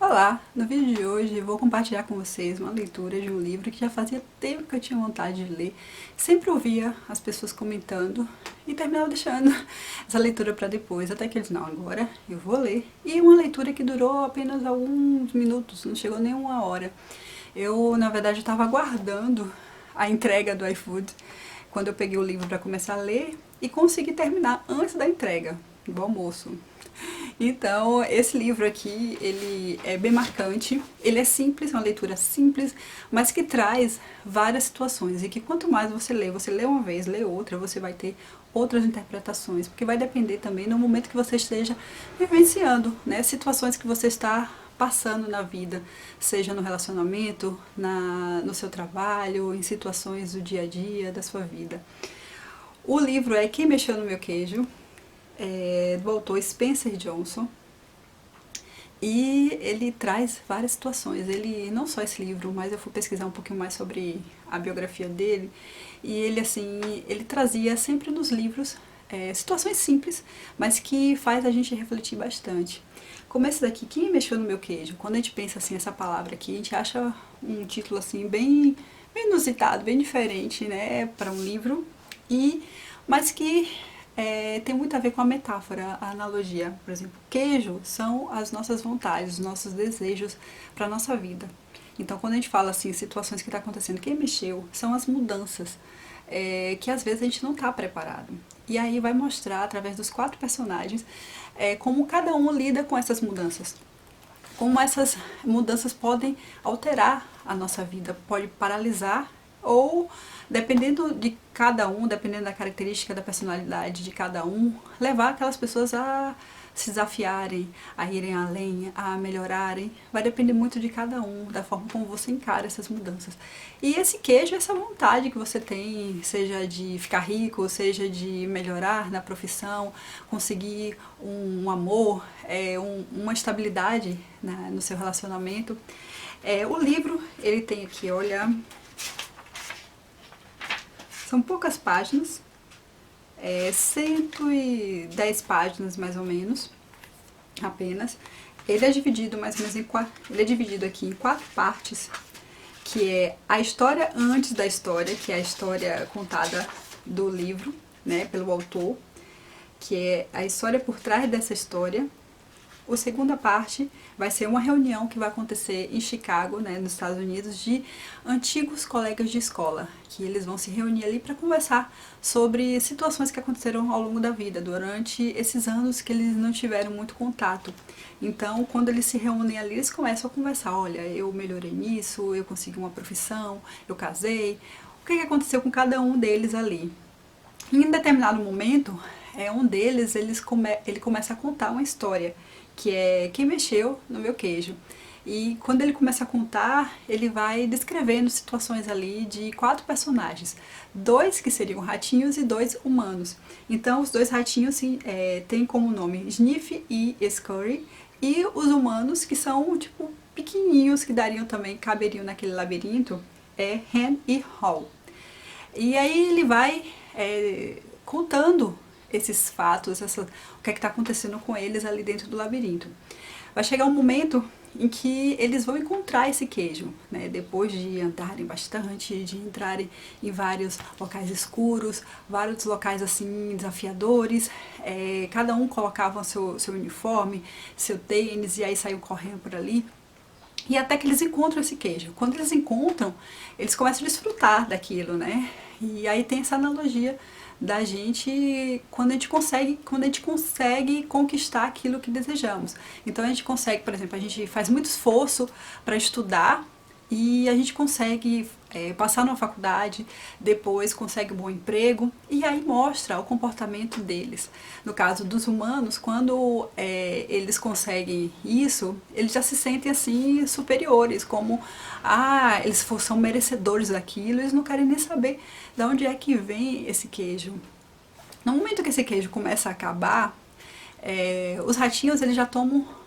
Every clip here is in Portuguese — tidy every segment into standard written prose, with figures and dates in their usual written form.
Olá! No vídeo de hoje eu vou compartilhar com vocês uma leitura de um livro que já fazia tempo que eu tinha vontade de ler. Sempre ouvia as pessoas comentando e terminava deixando essa leitura para depois, até que eles não, agora eu vou ler. E uma leitura que durou apenas alguns minutos, não chegou nem uma hora. Eu, na verdade, estava aguardando a entrega do iFood quando eu peguei o livro para começar a ler e consegui terminar antes da entrega do almoço. Então, esse livro aqui, ele é bem marcante, ele é simples, uma leitura simples, mas que traz várias situações, e que quanto mais você lê uma vez, lê outra, você vai ter outras interpretações, porque vai depender também do momento que você esteja vivenciando, né, situações que você está passando na vida, seja no relacionamento, no seu trabalho, em situações do dia a dia, da sua vida. O livro é Quem Mexeu no Meu Queijo, do autor Spencer Johnson, e ele traz várias situações. Ele, não só esse livro, mas eu fui pesquisar um pouquinho mais sobre a biografia dele, e ele trazia sempre nos livros situações simples, mas que faz a gente refletir bastante. Como esse daqui, Quem Mexeu no Meu Queijo? Quando a gente pensa assim, essa palavra aqui, a gente acha um título assim bem inusitado, bem diferente, né, para um livro, mas que tem muito a ver com a metáfora, a analogia. Por exemplo, queijo são as nossas vontades, os nossos desejos para a nossa vida. Então, quando a gente fala assim, situações que está acontecendo, quem mexeu, são as mudanças, que às vezes a gente não está preparado. E aí vai mostrar, através dos 4 personagens, como cada um lida com essas mudanças. Como essas mudanças podem alterar a nossa vida, pode paralisar ou, dependendo de cada um, dependendo da característica da personalidade de cada um, levar aquelas pessoas a se desafiarem, a irem além, a melhorarem. Vai depender muito de cada um, da forma como você encara essas mudanças. E esse queijo, essa vontade que você tem, seja de ficar rico, seja de melhorar na profissão, conseguir um amor, uma estabilidade, né, no seu relacionamento. O livro, ele tem aqui, olha, são poucas páginas, 110 páginas mais ou menos, apenas. Ele é dividido mais ou menos ele é dividido aqui em 4 partes, que é a história antes da história, que é a história contada do livro, né, pelo autor, que é a história por trás dessa história. A segunda parte vai ser uma reunião que vai acontecer em Chicago, né, nos Estados Unidos, de antigos colegas de escola, que eles vão se reunir ali para conversar sobre situações que aconteceram ao longo da vida, durante esses anos que eles não tiveram muito contato. Então, quando eles se reúnem ali, eles começam a conversar, olha, eu melhorei nisso, eu consegui uma profissão, eu casei, o que aconteceu com cada um deles ali. Em um determinado momento, um deles ele começa a contar uma história, que é Quem Mexeu no Meu Queijo. E quando ele começa a contar, ele vai descrevendo situações ali de 4 personagens. 2 que seriam ratinhos e 2 humanos. Então, os 2 ratinhos têm como nome Sniff e Scurry. E os humanos, que são tipo pequenininhos, que caberiam naquele labirinto, é Hen e Haw. E aí ele vai contando esses fatos, o que está acontecendo com eles ali dentro do labirinto. Vai chegar um momento em que eles vão encontrar esse queijo, né? Depois de andarem bastante, de entrarem em vários locais escuros, vários locais assim desafiadores, cada um colocava seu uniforme, seu tênis, e aí saiu correndo por ali. E até que eles encontram esse queijo. Quando eles encontram, eles começam a desfrutar daquilo, né? E aí tem essa analogia da gente quando a gente consegue conquistar aquilo que desejamos. Então a gente consegue, por exemplo, a gente faz muito esforço para estudar e a gente consegue passar numa faculdade, depois consegue um bom emprego, e aí mostra o comportamento deles. No caso dos humanos, quando eles conseguem isso, eles já se sentem assim superiores, como eles são merecedores daquilo, eles não querem nem saber de onde é que vem esse queijo. No momento que esse queijo começa a acabar, os ratinhos eles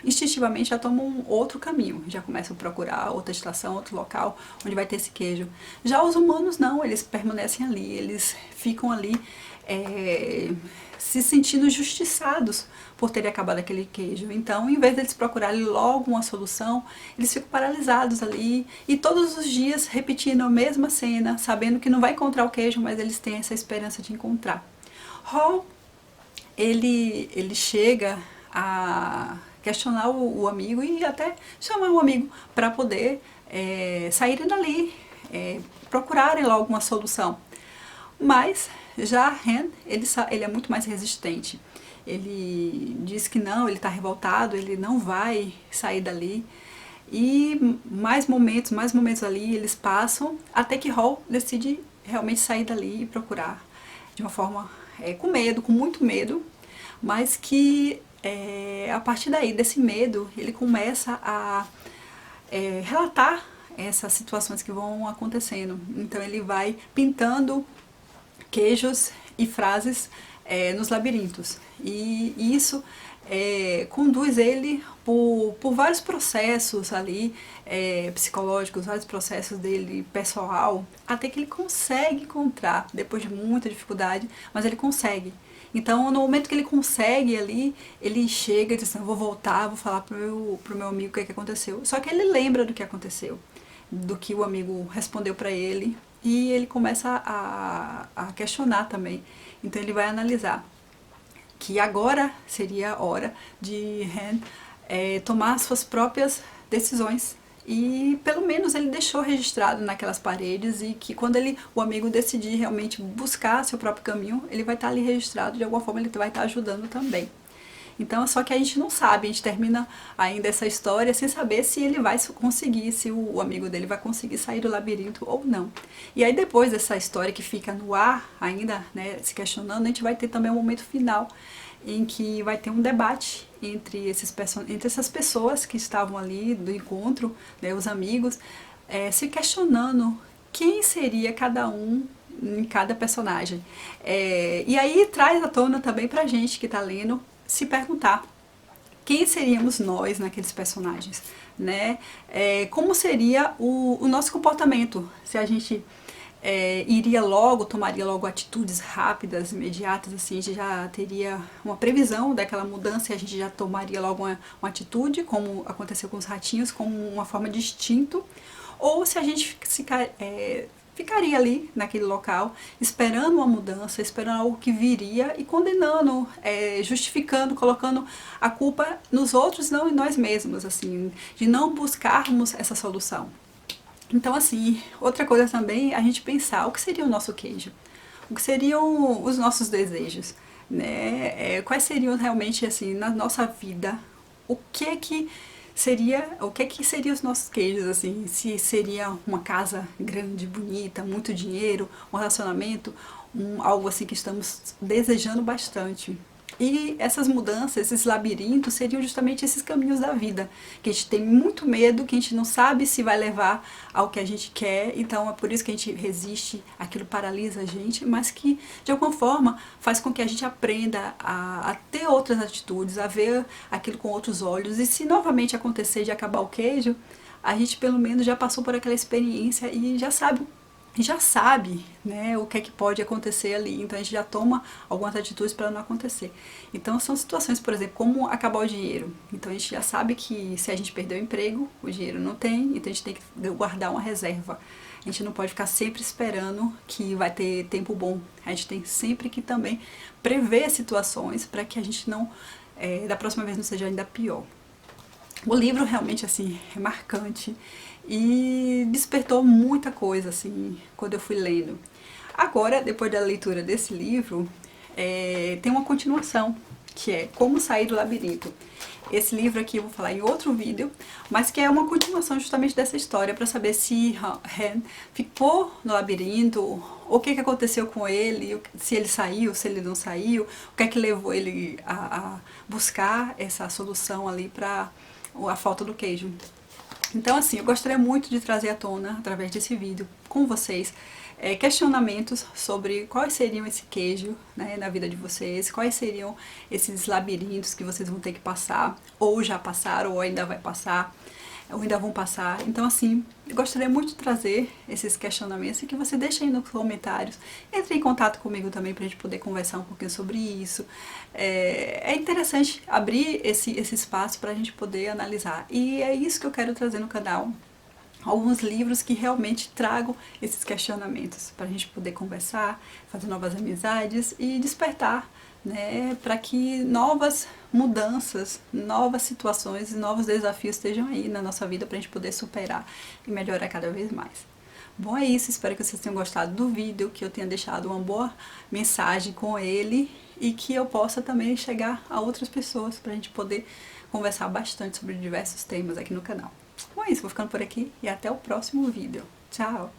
instintivamente já tomam outro caminho, já começam a procurar outra estação, outro local onde vai ter esse queijo. Já os humanos não, eles permanecem ali, eles ficam ali se sentindo injustiçados por terem acabado aquele queijo. Então, em vez deles procurarem logo uma solução, eles ficam paralisados ali e todos os dias repetindo a mesma cena, sabendo que não vai encontrar o queijo, mas eles têm essa esperança de encontrar. Hall, ele chega a questionar o amigo e até chamar o amigo para poder saírem dali, procurarem logo uma solução. Mas já Han, ele é muito mais resistente. Ele diz que não, ele está revoltado, ele não vai sair dali. E mais momentos ali eles passam até que Hall decide realmente sair dali e procurar de uma forma com medo, com muito medo, mas que a partir daí, desse medo, ele começa a relatar essas situações que vão acontecendo. Então ele vai pintando queijos e frases nos labirintos. E isso conduz ele por vários processos ali psicológicos, vários processos dele pessoal, até que ele consegue encontrar, depois de muita dificuldade, mas ele consegue. Então, no momento que ele consegue ali, ele chega e diz assim, eu vou voltar, vou falar pro meu amigo o que aconteceu. Só que ele lembra do que aconteceu, do que o amigo respondeu para ele, e ele começa a questionar também. Então ele vai analisar que agora seria a hora de Han tomar suas próprias decisões. E pelo menos ele deixou registrado naquelas paredes e que quando o amigo decidir realmente buscar seu próprio caminho, ele vai estar ali registrado, de alguma forma ele vai estar ajudando também. Então, só que a gente não sabe, a gente termina ainda essa história sem saber se ele vai conseguir, se o amigo dele vai conseguir sair do labirinto ou não. E aí depois dessa história que fica no ar ainda, né, se questionando, a gente vai ter também um momento final em que vai ter um debate entre essas pessoas que estavam ali do encontro, né, os amigos, se questionando quem seria cada um em cada personagem. E aí traz à tona também pra gente que tá lendo se perguntar quem seríamos nós naqueles personagens, né? Como seria o nosso comportamento se a gente tomaria logo atitudes rápidas, imediatas, assim, a gente já teria uma previsão daquela mudança e a gente já tomaria logo uma atitude, como aconteceu com os ratinhos, como uma forma de instinto, ou se a gente ficaria ali naquele local, esperando uma mudança, esperando algo que viria e condenando, justificando, colocando a culpa nos outros, não em nós mesmos, assim, de não buscarmos essa solução. Então, assim, outra coisa também é a gente pensar o que seria o nosso queijo, o que seriam os nossos desejos, né? Quais seriam realmente, assim, na nossa vida, o que seriam os nossos queijos, assim, se seria uma casa grande, bonita, muito dinheiro, um relacionamento, algo assim que estamos desejando bastante. E essas mudanças, esses labirintos, seriam justamente esses caminhos da vida, que a gente tem muito medo, que a gente não sabe se vai levar ao que a gente quer, então é por isso que a gente resiste, aquilo paralisa a gente, mas que de alguma forma faz com que a gente aprenda a ter outras atitudes, a ver aquilo com outros olhos, e se novamente acontecer de acabar o queijo, a gente pelo menos já passou por aquela experiência e já sabe, né, o que é que pode acontecer ali, então a gente já toma algumas atitudes para não acontecer. Então são situações, por exemplo, como acabar o dinheiro. Então a gente já sabe que se a gente perder o emprego, o dinheiro não tem, então a gente tem que guardar uma reserva. A gente não pode ficar sempre esperando que vai ter tempo bom. A gente tem sempre que também prever situações para que a gente não, da próxima vez não seja ainda pior. O livro realmente, assim, é marcante e despertou muita coisa, assim, quando eu fui lendo. Agora, depois da leitura desse livro, tem uma continuação, que é Como Sair do Labirinto. Esse livro aqui eu vou falar em outro vídeo, mas que é uma continuação justamente dessa história, para saber se Han ficou no labirinto, o que aconteceu com ele, se ele saiu, se ele não saiu, o que é que levou ele a buscar essa solução ali para a falta do queijo. Então, assim, eu gostaria muito de trazer à tona, através desse vídeo, com vocês, questionamentos sobre quais seriam esse queijo, né, na vida de vocês, quais seriam esses labirintos que vocês vão ter que passar, ou já passaram, ou ainda vai passar, ou ainda vão passar. Então, assim, eu gostaria muito de trazer esses questionamentos e que você deixe aí nos comentários. Entre em contato comigo também pra gente poder conversar um pouquinho sobre isso. É interessante abrir esse espaço pra gente poder analisar. E é isso que eu quero trazer no canal. Alguns livros que realmente tragam esses questionamentos para a gente poder conversar, fazer novas amizades e despertar, né, para que novas mudanças, novas situações e novos desafios estejam aí na nossa vida para a gente poder superar e melhorar cada vez mais. Bom, é isso, espero que vocês tenham gostado do vídeo, que eu tenha deixado uma boa mensagem com ele e que eu possa também chegar a outras pessoas para a gente poder conversar bastante sobre diversos temas aqui no canal. Bom, é isso, vou ficando por aqui e até o próximo vídeo. Tchau!